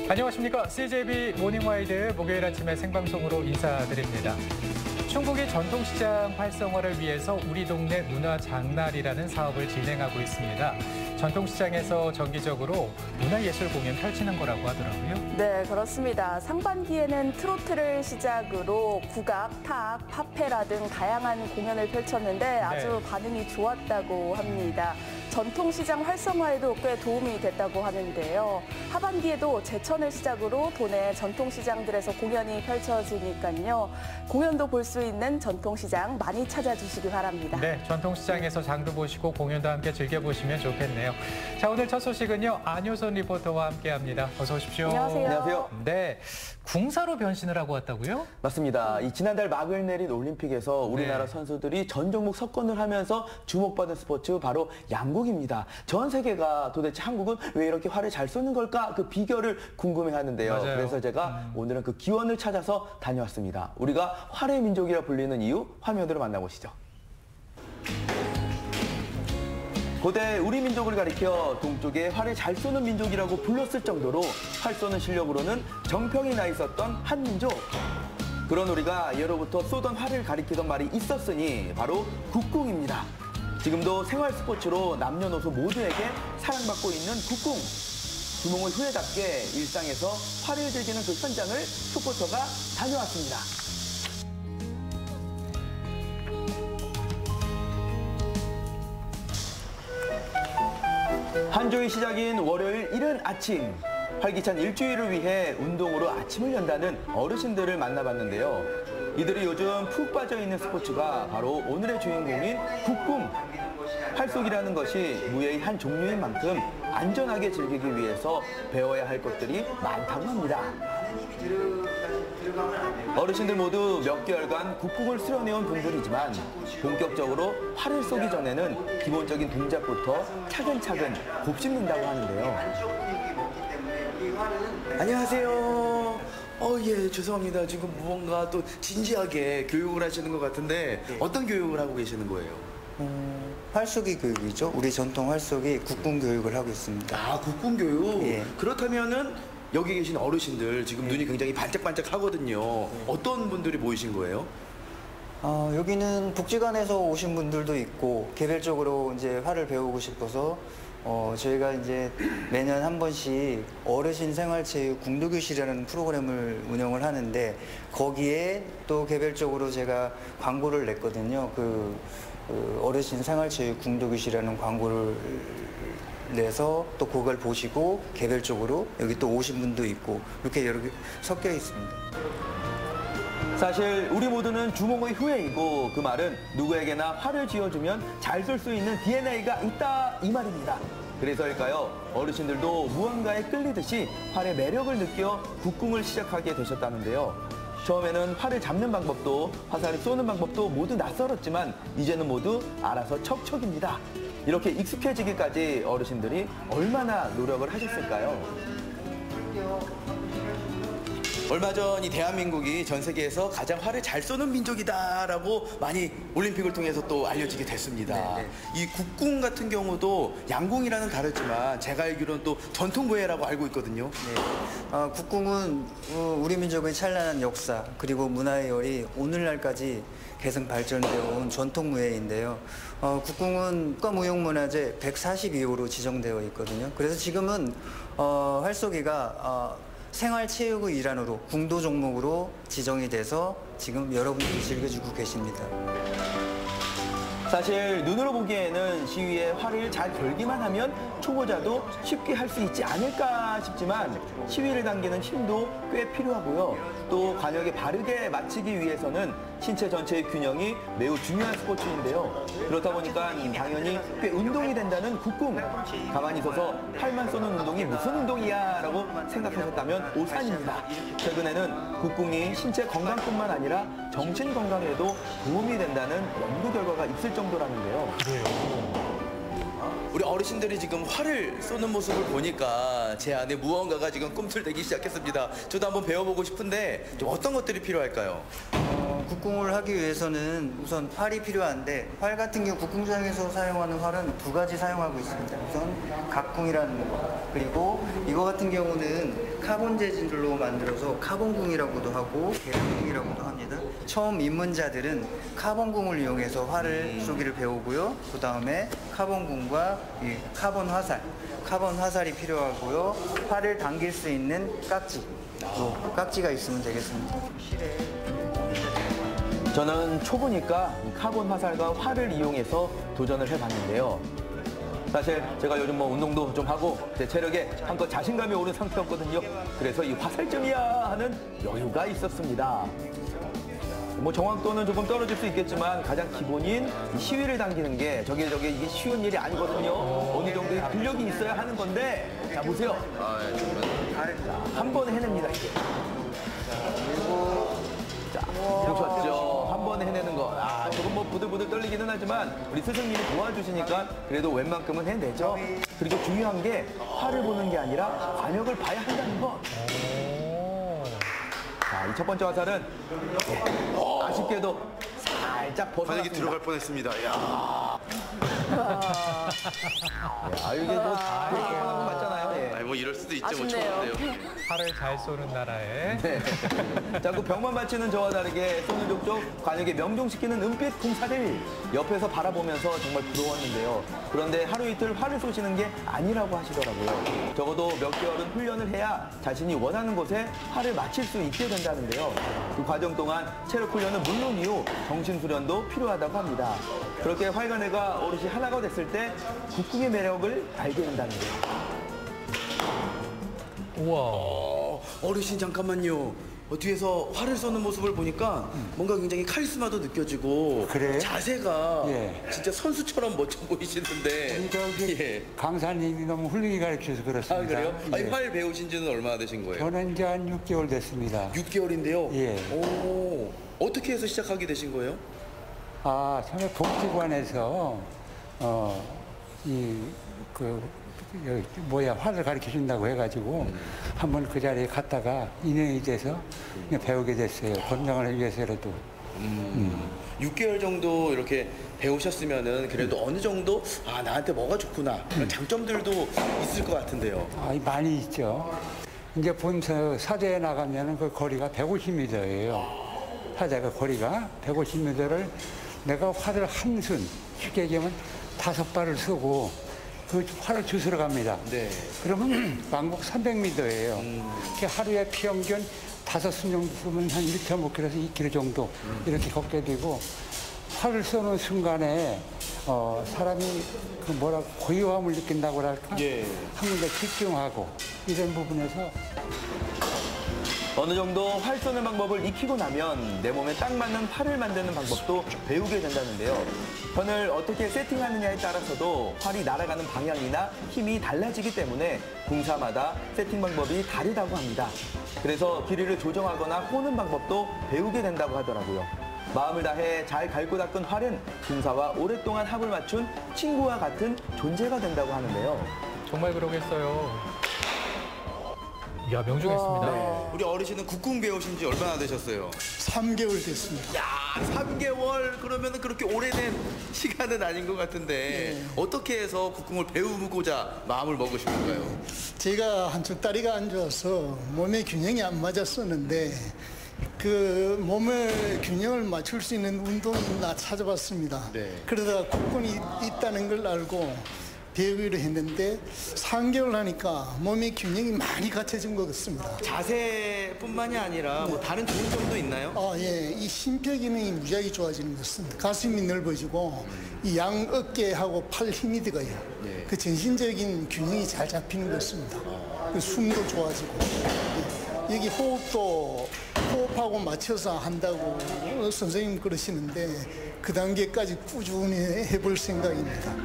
안녕하십니까. CJB 모닝와이드 목요일 아침에 생방송으로 인사드립니다. 충북이 전통시장 활성화를 위해서 우리 동네 문화장날이라는 사업을 진행하고 있습니다. 전통시장에서 정기적으로 문화예술 공연 펼치는 거라고 하더라고요. 네, 그렇습니다. 상반기에는 트로트를 시작으로 국악, 탁, 파페라 등 다양한 공연을 펼쳤는데 아주 반응이 좋았다고 합니다. 전통시장 활성화에도 꽤 도움이 됐다고 하는데요. 하반기에도 제천을 시작으로 도내 전통시장들에서 공연이 펼쳐지니까요. 공연도 볼 수 있는 전통시장 많이 찾아주시기 바랍니다. 네, 전통시장에서 장도 보시고 공연도 함께 즐겨보시면 좋겠네요. 자, 오늘 첫 소식은요. 안효선 리포터와 함께합니다. 어서 오십시오. 안녕하세요. 안녕하세요. 네, 궁사로 변신을 하고 왔다고요? 맞습니다. 이 지난달 막을 내린 올림픽에서 우리나라 선수들이 전 종목 석권을 하면서 주목받은 스포츠 바로 양궁입니다. 전 세계가 도대체 한국은 왜 이렇게 활을 잘 쏘는 걸까? 그 비결을 궁금해하는데요. 맞아요. 그래서 제가 오늘은 그 기원을 찾아서 다녀왔습니다. 우리가 활의 민족이라 불리는 이유 화면으로 만나보시죠. 고대 우리 민족을 가리켜 동쪽에 활을 잘 쏘는 민족이라고 불렀을 정도로 활 쏘는 실력으로는 정평이 나 있었던 한민족. 그런 우리가 예로부터 쏘던 활을 가리키던 말이 있었으니 바로 국궁입니다. 지금도 생활 스포츠로 남녀노소 모두에게 사랑받고 있는 국궁. 주몽의 후예답게 일상에서 활을 즐기는 그 현장을 풋포터가 다녀왔습니다. 한 주의 시작인 월요일 이른 아침. 활기찬 일주일을 위해 운동으로 아침을 연다는 어르신들을 만나봤는데요. 이들이 요즘 푹 빠져있는 스포츠가 바로 오늘의 주인공인 국궁. 활쏘기라는 것이 무예의 한 종류인 만큼 안전하게 즐기기 위해서 배워야 할 것들이 많다고 합니다. 어르신들 모두 몇 개월간 국궁을 수련해온 분들이지만 본격적으로 활을 쏘기 전에는 기본적인 동작부터 차근차근 곱씹는다고 하는데요. 안녕하세요. 예, 죄송합니다. 지금 무언가 또 진지하게 교육을 하시는 것 같은데 어떤 교육을 하고 계시는 거예요? 활쏘기 교육이죠. 우리 전통 활쏘기 국궁 교육을 하고 있습니다. 아, 국궁 교육? 예. 그렇다면은 여기 계신 어르신들 지금 눈이 굉장히 반짝반짝 하거든요. 어떤 분들이 모이신 거예요? 여기는 복지관에서 오신 분들도 있고 개별적으로 이제 활을 배우고 싶어서 저희가 이제 매년 한 번씩 어르신 생활체육 궁도교실이라는 프로그램을 운영을 하는데 거기에 또 개별적으로 제가 광고를 냈거든요. 그 어르신 생활체육 궁도교실이라는 광고를 내서 또 그걸 보시고 개별적으로 여기 또 오신 분도 있고 이렇게 여러 개 섞여 있습니다. 사실 우리 모두는 주몽의 후예이고 그 말은 누구에게나 활을 쥐어주면 잘 쏠 수 있는 DNA가 있다 이 말입니다. 그래서일까요? 어르신들도 무언가에 끌리듯이 활의 매력을 느껴 국궁을 시작하게 되셨다는데요. 처음에는 활을 잡는 방법도 화살을 쏘는 방법도 모두 낯설었지만 이제는 모두 알아서 척척입니다. 이렇게 익숙해지기까지 어르신들이 얼마나 노력을 하셨을까요? 얼마 전 이 대한민국이 전 세계에서 가장 활을 잘 쏘는 민족이다라고 많이 올림픽을 통해서 또 알려지게 됐습니다. 이 국궁 같은 경우도 양궁이랑은 다르지만 제가 알기로는 또 전통무예라고 알고 있거든요. 국궁은 우리 민족의 찬란한 역사 그리고 문화의 열이 오늘날까지 계속 발전되어 온 전통무예인데요. 국궁은 국가무형문화재 142호로 지정되어 있거든요. 그래서 지금은 활쏘기가 생활체육의 일환으로 궁도 종목으로 지정이 돼서 지금 여러분들이 즐겨주고 계십니다. 사실 눈으로 보기에는 시위에 활을 잘 걸기만 하면 초보자도 쉽게 할 수 있지 않을까 싶지만 시위를 당기는 힘도 꽤 필요하고요. 또 관역에 바르게 맞추기 위해서는 신체 전체의 균형이 매우 중요한 스포츠인데요. 그렇다 보니까 당연히 꽤 운동이 된다는 국궁. 가만히 있어서 활만 쏘는 운동이 무슨 운동이야 라고 생각하셨다면 오산입니다. 최근에는 국궁이 신체 건강뿐만 아니라 정신 건강에도 도움이 된다는 연구 결과가 있을 정도라는데요. 그래요. 우리 어르신들이 지금 활을 쏘는 모습을 보니까 제 안에 무언가가 지금 꿈틀대기 시작했습니다. 저도 한번 배워보고 싶은데 좀 어떤 것들이 필요할까요? 국궁을 하기 위해서는 우선 활이 필요한데 활 같은 경우 국궁장에서 사용하는 활은 두 가지 사용하고 있습니다. 우선 각궁이라는 거 그리고 이거 같은 경우는 카본 재질로 만들어서 카본궁이라고도 하고 계량궁이라고도 합니다. 처음 입문자들은 카본궁을 이용해서 활을 쏘기를 배우고요. 그 다음에 카본궁과 이 카본 화살이 필요하고요. 활을 당길 수 있는 깍지가 있으면 되겠습니다. 저는 초보니까 이 카본 화살과 활을 이용해서 도전을 해봤는데요. 사실 제가 요즘 운동도 좀 하고 제 체력에 한껏 자신감이 오른 상태였거든요. 그래서 이 화살점이야 하는 여유가 있었습니다. 정확도는 조금 떨어질 수 있겠지만 가장 기본인 이 시위를 당기는 게 저게 이게 쉬운 일이 아니거든요. 어느 정도의 근력이 있어야 하는 건데 자 보세요. 한 번에 해냅니다 이게. 보셨죠? 한 번에 해내는 거. 조금 부들부들 떨리기는 하지만 우리 스승님이 도와주시니까 그래도 웬만큼은 해내죠. 그리고 중요한 게 활을 보는 게 아니라 관역을 봐야 한다는 것. 자, 이 첫 번째 화살은 아쉽게도 살짝 벗어났습니다. 관역이 들어갈 뻔했습니다. 야, 이게 뻔한 거 맞잖아요. 예. 뭐 이럴 수도 있죠. 아쉽네요. 활을 잘 쏘는 나라에. 네. 자, 그 벽만 맞추는 저와 다르게 쏘는 족족 관역에 명종시키는 은빛 궁사를 옆에서 바라보면서 정말 부러웠는데요. 그런데 하루 이틀 활을 쏘시는 게 아니라고 하시더라고요. 적어도 몇 개월은 훈련을 해야 자신이 원하는 곳에 활을 맞힐 수 있게 된다는데요. 그 과정 동안 체력 훈련은 물론이요, 정신 수련도 필요하다고 합니다. 그렇게 활과내가 어르신 하나가 됐을 때 국궁의 매력을 알게 된다는데요. 우와. 어르신 잠깐만요. 뒤에서 활을 쏘는 모습을 보니까 뭔가 굉장히 카리스마도 느껴지고 그래요? 자세가 예. 진짜 선수처럼 멋져 보이시는데. 저기 예. 강사님이 너무 훌륭히 가르쳐서 그렇습니다. 그래요? 아니, 예. 활 배우신 지는 얼마나 되신 거예요? 저는 이제 한 6개월 됐습니다. 6개월인데요? 예. 오, 어떻게 해서 시작하게 되신 거예요? 처음에 복지관에서 활을 가르쳐 준다고 해가지고 한번 그 자리에 갔다가 인연이 돼서 그냥 배우게 됐어요. 건강을 위해서라도. 6개월 정도 이렇게 배우셨으면은 그래도 어느 정도 나한테 뭐가 좋구나 그런 장점들도 있을 것 같은데요. 많이 있죠. 이제 사대에 나가면은 그 거리가 150m예요. 사대가 거리가 150m를 내가 활을 쉽게 얘기하면 5발을 쏘고 그 활을 주스러 갑니다. 네. 그러면 왕복 300m예요. 하루에 평균 5순 정도 쏘면 한 1.5km에서 2km 정도 이렇게 걷게 되고 활을 쏘는 순간에 사람이 고요함을 느낀다고 할까? 예. 한 군데 집중하고 이런 부분에서 어느 정도 활 쏘는 방법을 익히고 나면 내 몸에 딱 맞는 활을 만드는 방법도 배우게 된다는데요. 선을 어떻게 세팅하느냐에 따라서도 활이 날아가는 방향이나 힘이 달라지기 때문에 궁사마다 세팅 방법이 다르다고 합니다. 그래서 길이를 조정하거나 꼬는 방법도 배우게 된다고 하더라고요. 마음을 다해 잘 갈고 닦은 활은 궁사와 오랫동안 합을 맞춘 친구와 같은 존재가 된다고 하는데요. 정말 그러겠어요. 이야, 명중했습니다. 우리 어르신은 국궁 배우신 지 얼마나 되셨어요? 3개월 됐습니다. 야, 3개월 그러면은 그렇게 오래된 시간은 아닌 것 같은데 어떻게 해서 국궁을 배우고자 마음을 먹으신 건가요? 제가 한쪽 다리가 안 좋아서 몸의 균형이 안 맞았었는데 그 몸의 균형을 맞출 수 있는 운동을 찾아봤습니다. 네. 그러다가 국궁이 있다는 걸 알고 배우기로 했는데 3개월 하니까 몸의 균형이 많이 갖춰진 것 같습니다. 자세뿐만이 아니라 뭐 다른 좋은 점도 있나요? 예. 이 심폐 기능이 무지하게 좋아지는 것은 가슴이 넓어지고 이 양 어깨하고 팔 힘이 들어가요. 네. 그 전신적인 균형이 잘 잡히는 것입니다. 그 숨도 좋아지고 여기 호흡하고 맞춰서 한다고 선생님 그러시는데 그 단계까지 꾸준히 해볼 생각입니다.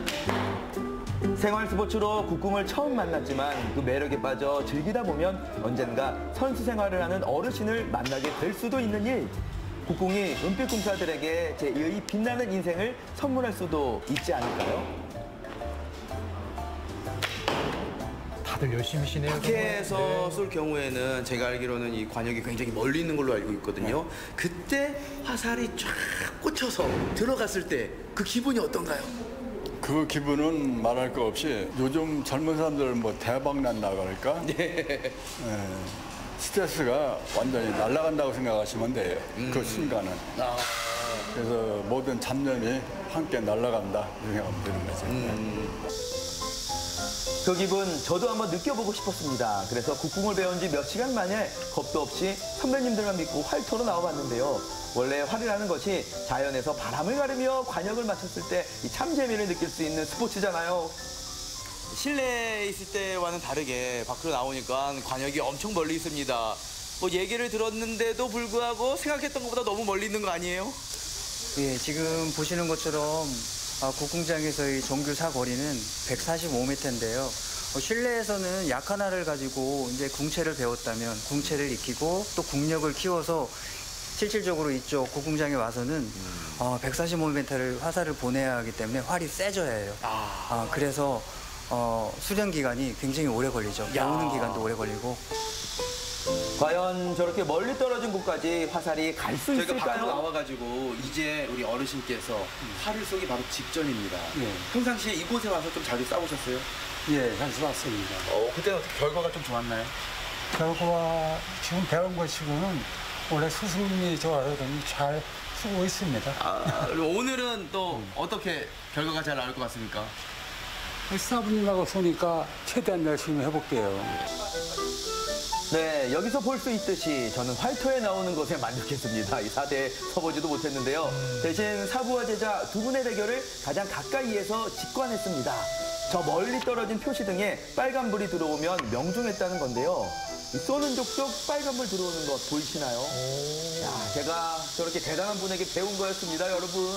생활 스포츠로 국궁을 처음 만났지만 그 매력에 빠져 즐기다 보면 언젠가 선수 생활을 하는 어르신을 만나게 될 수도 있는 일. 국궁이 은빛 궁사들에게 제2의 빛나는 인생을 선물할 수도 있지 않을까요? 다들 열심히시네요. 밖에서 쏠 경우에는 제가 알기로는 이 관역이 굉장히 멀리 있는 걸로 알고 있거든요. 그때 화살이 쫙 꽂혀서 들어갔을 때 그 기분이 어떤가요? 그 기분은 말할 거 없이 요즘 젊은 사람들 뭐 대박 난다 그럴까? 예, 스트레스가 완전히 날아간다고 생각하시면 돼요. 그 순간은. 그래서 모든 잡념이 함께 날아간다 이렇게 생각하면 되는 거죠. 그 기분 저도 한번 느껴보고 싶었습니다. 그래서 국궁을 배운 지 몇 시간 만에 겁도 없이 선배님들만 믿고 활터로 나와봤는데요. 원래 활이라는 것이 자연에서 바람을 가르며 관역을 맞췄을 때 이 참 재미를 느낄 수 있는 스포츠잖아요. 실내에 있을 때와는 다르게 밖으로 나오니까 관역이 엄청 멀리 있습니다. 뭐 얘기를 들었는데도 불구하고 생각했던 것보다 너무 멀리 있는 거 아니에요? 예, 지금 보시는 것처럼 국궁장에서의 정규 사거리는 145m인데요. 실내에서는 약 하나를 가지고 이제 궁체를 배웠다면 궁체를 익히고 또 국력을 키워서 실질적으로 이쪽 국궁장에 와서는 145m를 화살을 보내야 하기 때문에 활이 세져야 해요. 그래서 수련 기간이 굉장히 오래 걸리죠. 배우는 기간도 오래 걸리고. 과연 저렇게 멀리 떨어진 곳까지 화살이 갈 수 저희가 밖으로 있을까요? 나와가지고 이제 우리 어르신께서 활을 쏘기 바로 직전입니다. 네. 평상시에 이곳에 와서 좀 자주 싸우셨어요? 예, 현수 왔습니다. 그때는 어떻게 결과가 좀 좋았나요? 결과 지금 배운 것이고는 원래 스승님이 좋아하더니 잘 쓰고 있습니다. 그리고 오늘은 또 어떻게 결과가 잘 나올 것 같습니까? 사부님하고 쏘니까 최대한 열심히 해볼게요. 네, 여기서 볼 수 있듯이 저는 활터에 나오는 것에 만족했습니다. 이 사대에 서보지도 못했는데요. 대신 사부와 제자 두 분의 대결을 가장 가까이에서 직관했습니다. 저 멀리 떨어진 표시등에 빨간불이 들어오면 명중했다는 건데요. 이 쏘는 족족 빨간불 들어오는 것 보이시나요? 야, 제가 저렇게 대단한 분에게 배운 거였습니다, 여러분.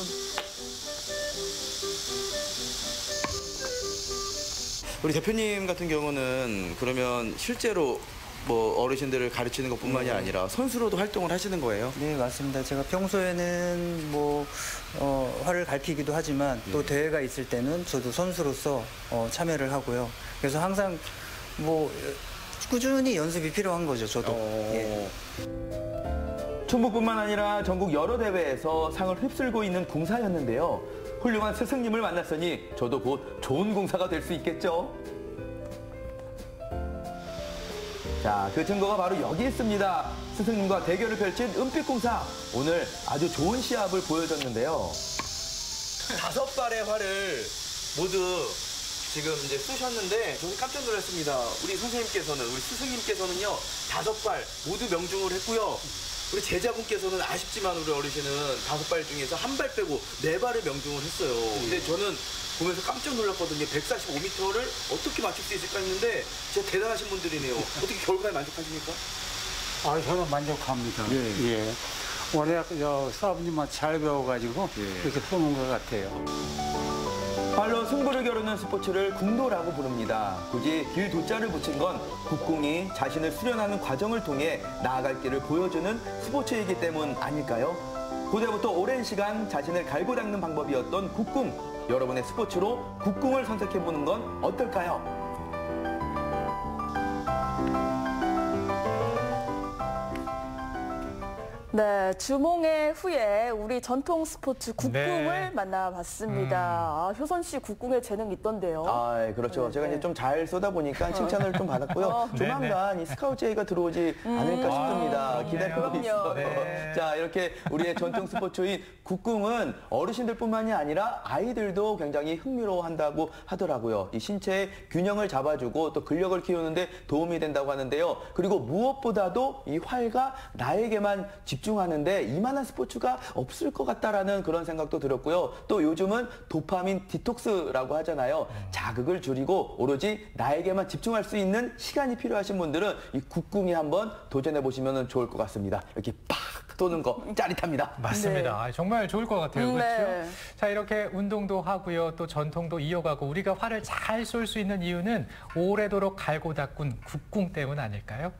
우리 대표님 같은 경우는 그러면 실제로 뭐 어르신들을 가르치는 것뿐만이 아니라 선수로도 활동을 하시는 거예요? 네, 맞습니다. 제가 평소에는 뭐 활을 갈피기도 하지만 또 대회가 있을 때는 저도 선수로서 참여를 하고요. 그래서 항상 뭐 꾸준히 연습이 필요한 거죠, 저도. 예. 충북뿐만 아니라 전국 여러 대회에서 상을 휩쓸고 있는 궁사였는데요. 훌륭한 스승님을 만났으니 저도 곧 좋은 궁사가 될 수 있겠죠. 자, 그 증거가 바로 여기 있습니다. 스승님과 대결을 펼친 은빛궁사. 오늘 아주 좋은 시합을 보여줬는데요. 5발의 활을 모두 지금 이제 쏘셨는데 저는 깜짝 놀랐습니다. 우리 선생님께서는, 우리 스승님께서는요, 5발 모두 명중을 했고요. 우리 제자분께서는 아쉽지만 우리 어르신은 5발 중에서 1발 빼고 4발을 명중을 했어요. 근데 저는 보면서 깜짝 놀랐거든요. 145m를 어떻게 맞출 수 있을까 했는데 진짜 대단하신 분들이네요. 어떻게 결과에 만족하십니까? 저는 만족합니다. 예. 원래 사부님한테 잘 배워가지고 이렇게 쏘는 것 같아요. 발로 승부를 겨루는 스포츠를 궁도라고 부릅니다. 굳이 길 도자를 붙인 건 국궁이 자신을 수련하는 과정을 통해 나아갈 길을 보여주는 스포츠이기 때문 아닐까요? 고대부터 오랜 시간 자신을 갈고 닦는 방법이었던 국궁. 여러분의 스포츠로 국궁을 선택해보는 건 어떨까요? 네, 주몽의 후에 우리 전통 스포츠 국궁을 네. 만나봤습니다. 효선 씨 국궁에 재능 있던데요. 아, 그렇죠. 네, 제가 네. 이제 좀 잘 쏘다 보니까 칭찬을 좀 받았고요. 조만간 이 스카우트 제의가 들어오지 않을까 싶습니다. 아, 기다리고 그럼요. 있어요. 네. 자, 이렇게 우리의 전통 스포츠인 국궁은 어르신들뿐만이 아니라 아이들도 굉장히 흥미로워한다고 하더라고요. 이 신체의 균형을 잡아주고 또 근력을 키우는데 도움이 된다고 하는데요. 그리고 무엇보다도 이 활과 나에게만 집중하는데 이만한 스포츠가 없을 것 같다라는 그런 생각도 들었고요. 또 요즘은 도파민 디톡스라고 하잖아요. 자극을 줄이고 오로지 나에게만 집중할 수 있는 시간이 필요하신 분들은 이 국궁에 한번 도전해 보시면 좋을 것 같습니다. 이렇게 팍 쏘는 거 짜릿합니다. 맞습니다. 아, 정말 좋을 것 같아요. 그렇죠? 네. 자, 이렇게 운동도 하고요. 또 전통도 이어가고 우리가 활을 잘 쏠 수 있는 이유는 오래도록 갈고 닦은 국궁 때문 아닐까요?